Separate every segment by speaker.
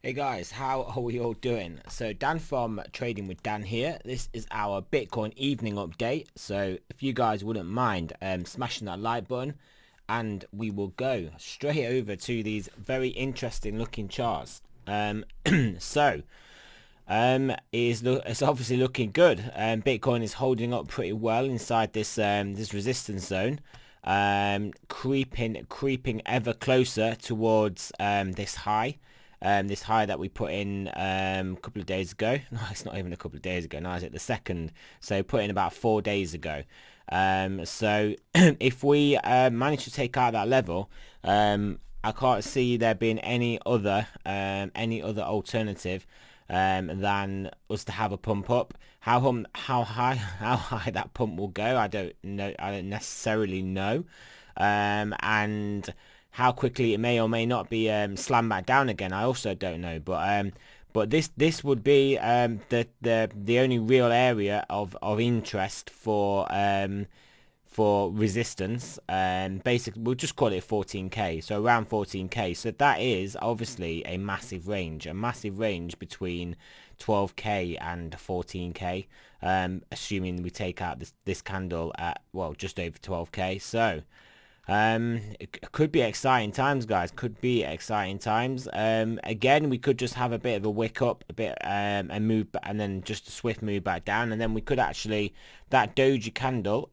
Speaker 1: Hey guys, how are we all doing? So Dan from Trading with Dan here. This is our Bitcoin evening update. So if you guys wouldn't mind smashing that like button, and we will go straight over to these very interesting looking charts. So it's obviously looking good. Bitcoin is holding up pretty well inside this resistance zone. Creeping ever closer towards this high. This high that we put in a couple of days ago. No, it's not even a couple of days ago. Now is it the second? So put in about 4 days ago. So if we manage to take out that level, I can't see there being any other alternative than us to have a pump up. How high that pump will go, I don't know. I don't necessarily know. And how quickly it may or may not be slammed back down again, I also don't know. But this would be the only real area of interest for resistance. Basically we'll just call it 14k, so around 14k. So that is obviously a massive range between 12k and 14k, assuming we take out this candle at, well, just over 12k. So it could be exciting times, guys. Could be exciting times. Again, we could just have a bit of a wick up, a bit and move, and then just a swift move back down, and then we could actually, that doji candle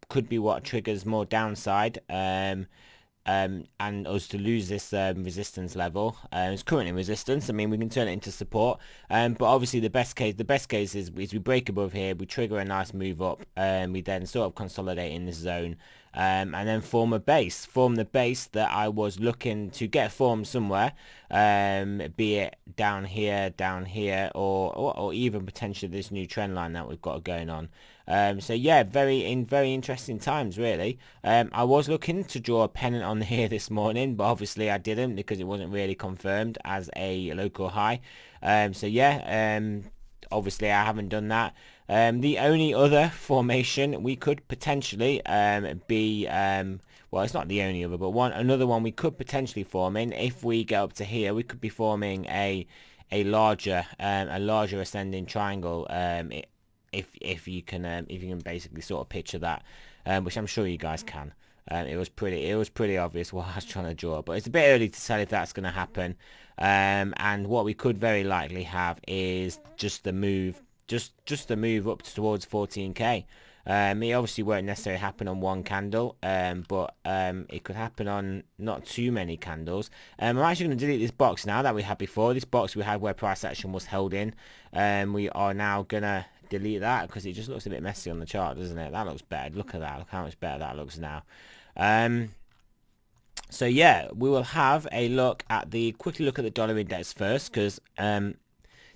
Speaker 1: could be what triggers more downside, and us to lose this resistance level. It's currently resistance. I mean, we can turn it into support, but obviously the best case is we break above here, we trigger a nice move up, we then sort of consolidate in this zone, and then form the base that I was looking to get formed somewhere, be it down here, or even potentially this new trend line that we've got going on. So yeah, very interesting times, really. I was looking to draw a pennant on here this morning, but obviously I didn't because it wasn't really confirmed as a local high. So yeah, obviously I haven't done that. The only other formation we could potentially be, well, it's not the only other, but another one we could potentially form in, if we get up to here, we could be forming a larger ascending triangle. If you can basically sort of picture that, which I'm sure you guys can. It was pretty obvious what I was trying to draw, but it's a bit early to tell if that's going to happen. And what we could very likely have is just the move up towards 14k. It obviously won't necessarily happen on one candle, but it could happen on not too many candles. I'm actually going to delete this box now that we had before. This box we had where price action was held in. We are now gonna delete that because it just looks a bit messy on the chart, doesn't it? That looks better. Look at that. Look how much better that looks now. So yeah, we will have a quickly look at the dollar index first, because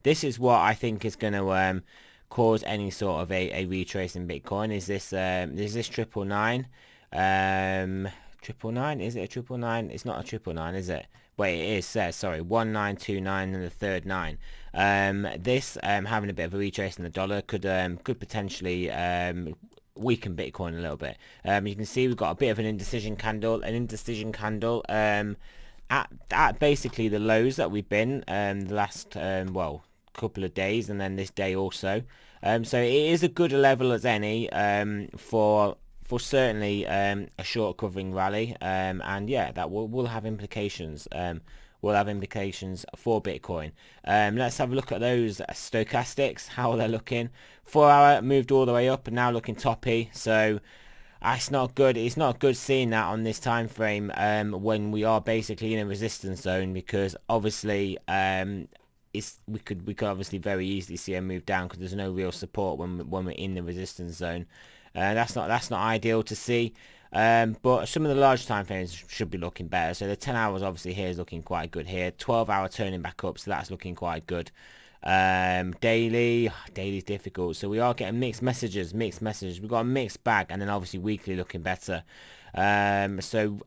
Speaker 1: this is what I think is going to cause any sort of a retrace in Bitcoin. Is this 999? 999? Is it a 999? It's not a 999, is it? Wait, it is. Sorry, 1929 and the third 9. This having a bit of a retrace in the dollar could potentially weaken Bitcoin a little bit. You can see we've got a bit of an indecision candle. At basically the lows that we've been the last well, couple of days, and then this day also. So it is a good level as any for certainly a short covering rally, and yeah, that will have implications. Will have implications for Bitcoin. Let's have a look at those stochastics, how they're looking. 4 hour moved all the way up and now looking toppy. So it's not good. It's not good seeing that on this time frame when we are basically in a resistance zone, because obviously we could obviously very easily see a move down because there's no real support when we're in the resistance zone. That's not ideal to see. But some of the large time frames should be looking better. So the 10 hours obviously here is looking quite good here. 12 hour turning back up, so that's looking quite good. Daily's difficult, so we are getting mixed messages. We've got a mixed bag, and then obviously weekly looking better. So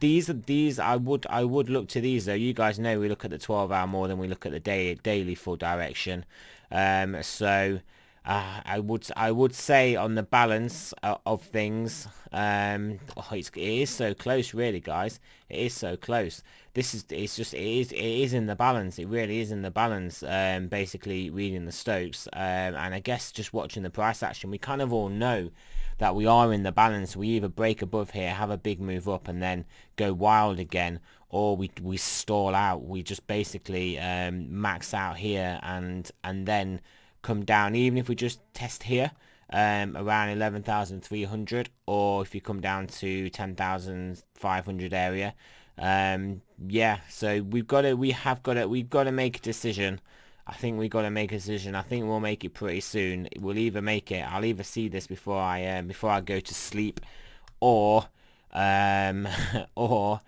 Speaker 1: these I would look to these though. You guys know we look at the 12 hour more than we look at the daily full direction. So I would say on the balance of things, it is so close, really, guys. It is so close. It is in the balance. It really is in the balance. Basically reading the Stokes, and I guess just watching the price action, we kind of all know that we are in the balance. We either break above here, have a big move up, and then go wild again, or we stall out. We just basically max out here and then come down. Even if we just test here around 11,300, or if you come down to 10,500 area, yeah, so we've got to make a decision. I think we've got to make a decision. I think we'll make it pretty soon. We'll either make it, I'll either see this before I go to sleep, or or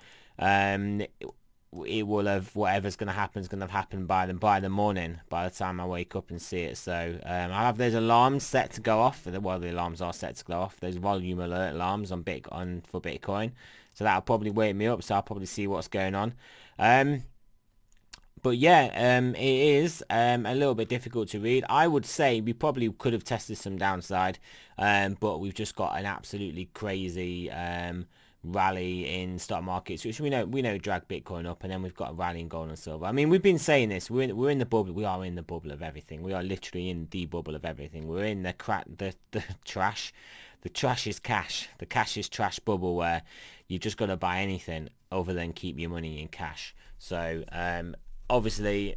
Speaker 1: it will have, whatever's going to happen is going to happen by the morning, by the time I wake up and see it. So I'll have those alarms set to go off. Well, the alarms are set to go off. Those volume alert alarms on for Bitcoin. So that'll probably wake me up. So I'll probably see what's going on. But yeah, it is a little bit difficult to read. I would say we probably could have tested some downside, but we've just got an absolutely crazy rally in stock markets, which we know drag Bitcoin up, and then we've got a rally in gold and silver. I mean, we've been saying this. We're in the bubble. We are in the bubble of everything. We are literally in the bubble of everything. We're in the trash. The trash is cash. The cash is trash bubble, where you just got to buy anything other than keep your money in cash. So obviously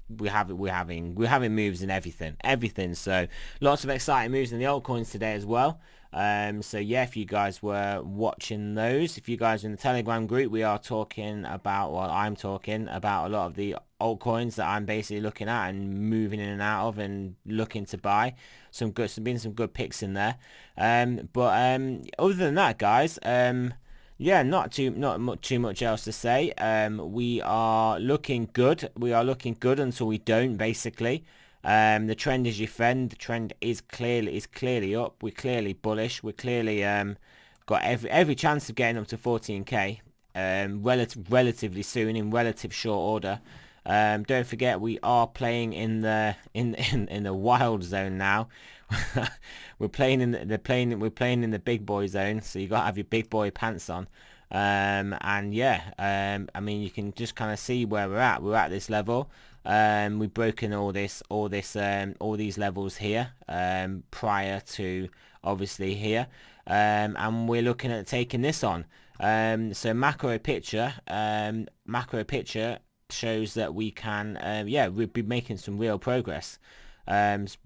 Speaker 1: we're having moves in everything. So lots of exciting moves in the altcoins today as well. So yeah, if you guys were watching those, if you guys are in the Telegram group, we are talking about, well, I'm talking about a lot of the altcoins that I'm basically looking at and moving in and out of and looking to buy. Some good picks in there. But other than that, guys, yeah, not too much else to say. We are looking good. We are looking good until we don't, basically. The trend is your friend. The trend is clearly up. We're clearly bullish. We're clearly got every chance of getting up to 14k relatively soon, in relative short order. Don't forget, we are playing in the wild zone now. we're playing in the big boy zone, so you got to have your big boy pants on. And yeah, I mean, you can just kind of see where we're at. We're at this level. We've broken all these levels here prior to obviously here, and we're looking at taking this on. So macro picture shows that we can, yeah, we'll be making some real progress.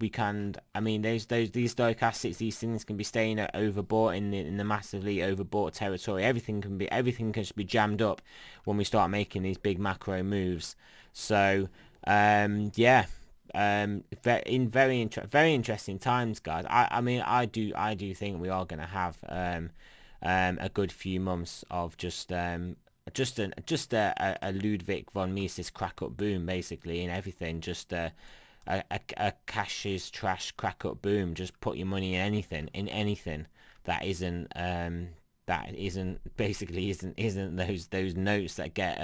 Speaker 1: We can, I mean, these stochastics, these things can be staying overbought in the massively overbought territory. Everything can just be jammed up when we start making these big macro moves. So yeah, in very interesting times, guys. I mean, I do think we are going to have a good few months of just a Ludwig von Mises crack up boom, basically, in everything. Just a cash is trash crack up boom. Just put your money in anything that isn't those notes that get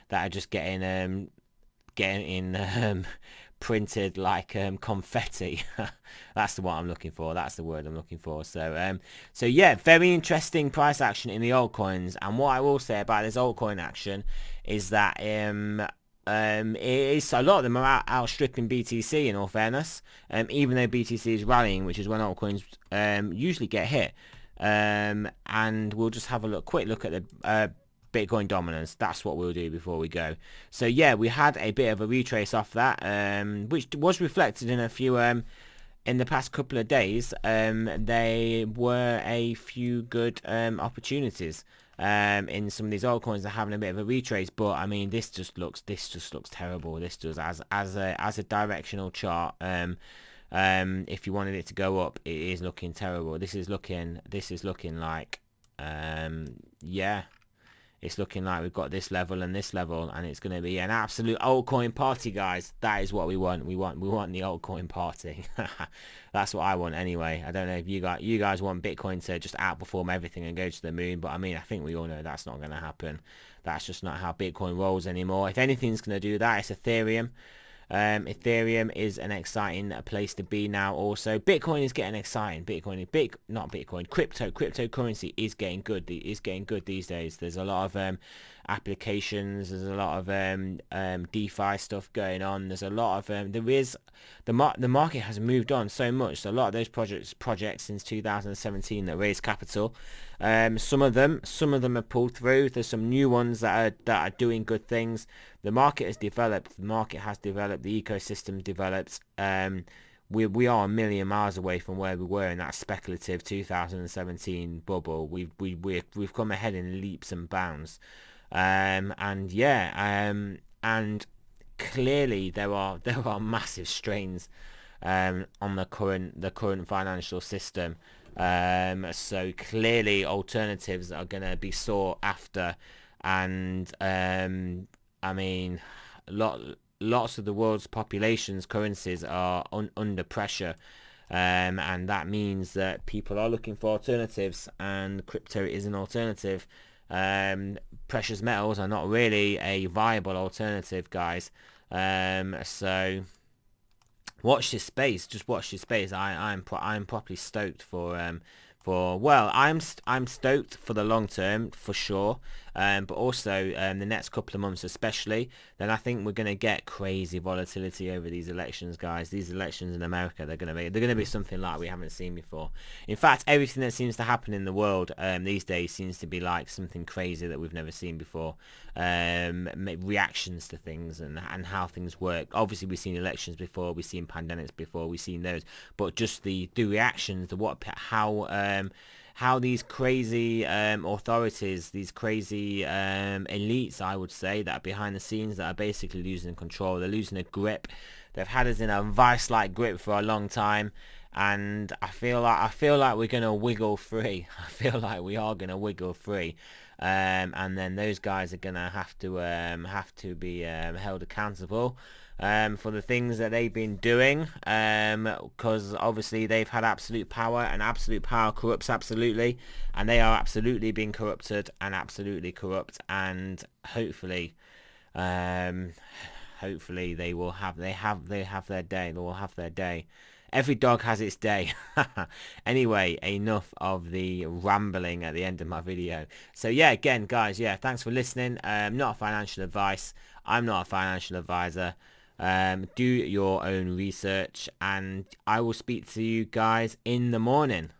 Speaker 1: that are just getting printed like confetti. That's the what I'm looking for. That's the word I'm looking for. So so yeah, very interesting price action in the altcoins. And what I will say about this altcoin action is that it is, a lot of them are outstripping BTC, in all fairness, even though BTC is rallying, which is when altcoins usually get hit. And we'll just have a quick look at the Bitcoin dominance. That's what we'll do before we go. So yeah, we had a bit of a retrace off that, which was reflected in a few in the past couple of days. There were a few good opportunities in some of these altcoins that are having a bit of a retrace, but I mean, this just looks terrible. This does, as a directional chart. If you wanted it to go up, it is looking terrible. This is looking like yeah, it's looking like we've got this level and this level, and it's going to be an absolute altcoin party, guys. That is what we want. We want the altcoin party. That's what I want anyway. I don't know if you guys want Bitcoin to just outperform everything and go to the moon, but I mean, I think we all know that's not going to happen. That's just not how Bitcoin rolls anymore. If anything's going to do that, it's Ethereum. Ethereum is an exciting place to be now. Also, Bitcoin is getting exciting. Cryptocurrency is getting good. Is getting good these days. There's a lot of applications. There's a lot of DeFi stuff going on. There's a lot of the market has moved on so much. So a lot of those projects since 2017 that raised capital. Some of them have pulled through. There's some new ones that are doing good things. The market has developed. The ecosystem developed. We are a million miles away from where we were in that speculative 2017 bubble. We've come ahead in leaps and bounds. And clearly there are massive strains on the current financial system. So clearly alternatives are going to be sought after, and I mean, lots of the world's population's currencies are under pressure, and that means that people are looking for alternatives, and crypto is an alternative. Precious metals are not really a viable alternative, guys. So watch this space. Just watch this space. I'm properly stoked for well, I'm stoked for the long term for sure, but also the next couple of months especially. Then I think we're gonna get crazy volatility over these elections, guys. These elections in America, they're gonna be something like we haven't seen before. In fact, everything that seems to happen in the world these days seems to be like something crazy that we've never seen before. Reactions to things and how things work. Obviously, we've seen elections before, we've seen pandemics before, we've seen those, but just the reactions, how these crazy authorities, these crazy elites, I would say, that are behind the scenes, that are basically losing control. They're losing a grip. They've had us in a vice-like grip for a long time, and I feel like we're gonna wiggle free. I feel like we are gonna wiggle free, and then those guys are gonna have to be held accountable for the things that they've been doing, because obviously they've had absolute power, and absolute power corrupts absolutely, and they are absolutely being corrupted and absolutely corrupt, and hopefully they will have their day. They will have their day. Every dog has its day. Anyway, enough of the rambling at the end of my video. So yeah, again, guys, yeah, thanks for listening. Not a financial advice. I'm not a financial advisor. Do your own research, and I will speak to you guys in the morning.